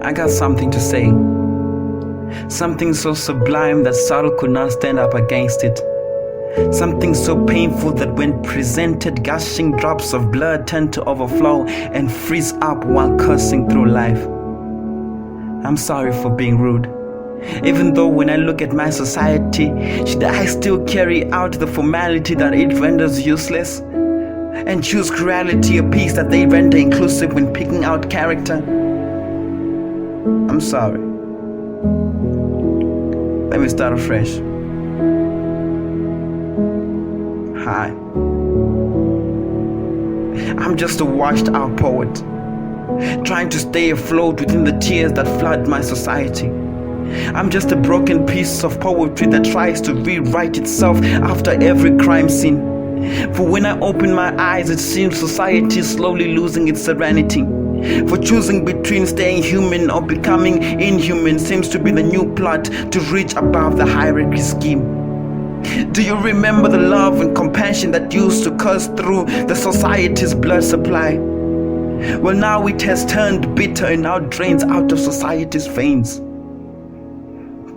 I got something to say. Something so sublime that sorrow could not stand up against it. Something so painful that when presented, gushing drops of blood tend to overflow and freeze up while cursing through life. I'm sorry for being rude. Even though when I look at my society, should I still carry out the formality that it renders useless? And choose cruelty, a piece that they render inclusive when picking out character? I'm sorry. Let me start afresh. Hi. I'm just a washed out poet, trying to stay afloat within the tears that flood my society. I'm just a broken piece of poetry that tries to rewrite itself after every crime scene. For when I open my eyes, it seems society is slowly losing its serenity. For choosing between staying human or becoming inhuman seems to be the new plot to reach above the hierarchy scheme. Do you remember the love and compassion that used to curse through the society's blood supply? Well, now it has turned bitter and now drains out of society's veins.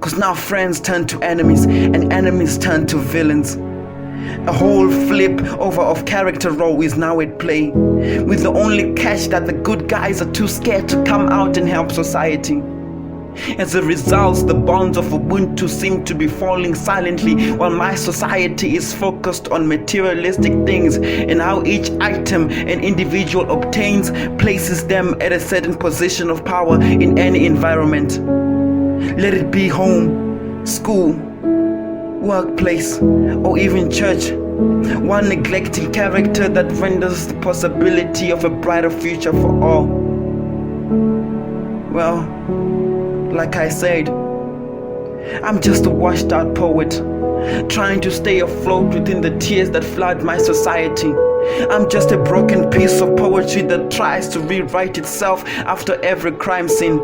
Cause now friends turn to enemies and enemies turn to villains. A whole flip over of character role is now at play, with the only catch that the good guys are too scared to come out and help society. As a result, the bonds of Ubuntu seem to be falling silently while my society is focused on materialistic things and how each item an individual obtains places them at a certain position of power in any environment. Let it be home, school, workplace, or even church. One neglecting character that renders the possibility of a brighter future for all. Well, like I said, I'm just a washed out poet, trying to stay afloat within the tears that flood my society. I'm just a broken piece of poetry that tries to rewrite itself after every crime scene,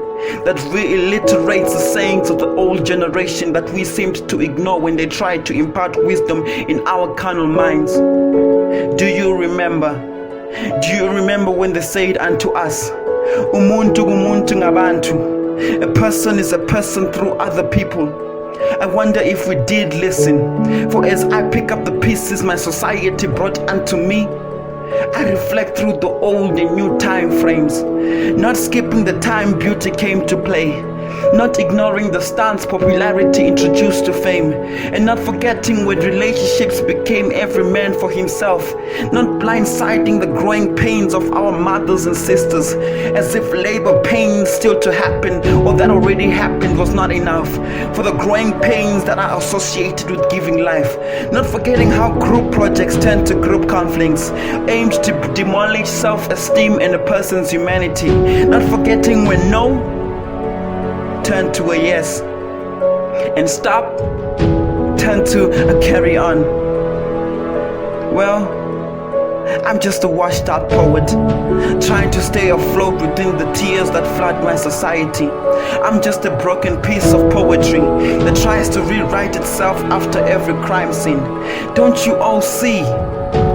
that reiterates the sayings of the old generation that we seemed to ignore when they tried to impart wisdom in our carnal minds. Do you remember? Do you remember when they said unto us, Umuntu gumuntu ngabantu? A person is a person through other people. I wonder if we did listen, for as I pick up the pieces my society brought unto me, I reflect through the old and new time frames, not skipping the time beauty came to play, not ignoring the stance popularity introduced to fame, and not forgetting when relationships became every man for himself, not blindsiding the growing pains of our mothers and sisters, as if labor pains still to happen or that already happened was not enough, for the growing pains that are associated with giving life, not forgetting how group projects turn to group conflicts, aimed to demolish self-esteem and a person's humanity, not forgetting when no turn to a yes, and stop turn to a carry on. Well, I'm just a washed out poet, trying to stay afloat within the tears that flood my society. I'm just a broken piece of poetry that tries to rewrite itself after every crime scene. Don't you all see?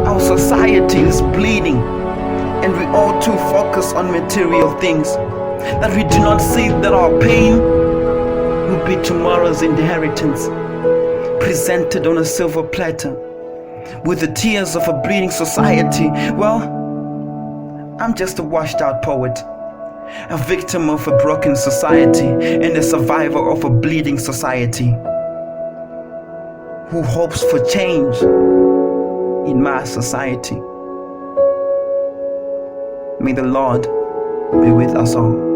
Our society is bleeding, and we all too focus on material things, that we do not see that our pain will be tomorrow's inheritance, presented on a silver platter with the tears of a bleeding society. Well, I'm just a washed out poet, a victim of a broken society and a survivor of a bleeding society who hopes for change in my society. May the Lord be with us all.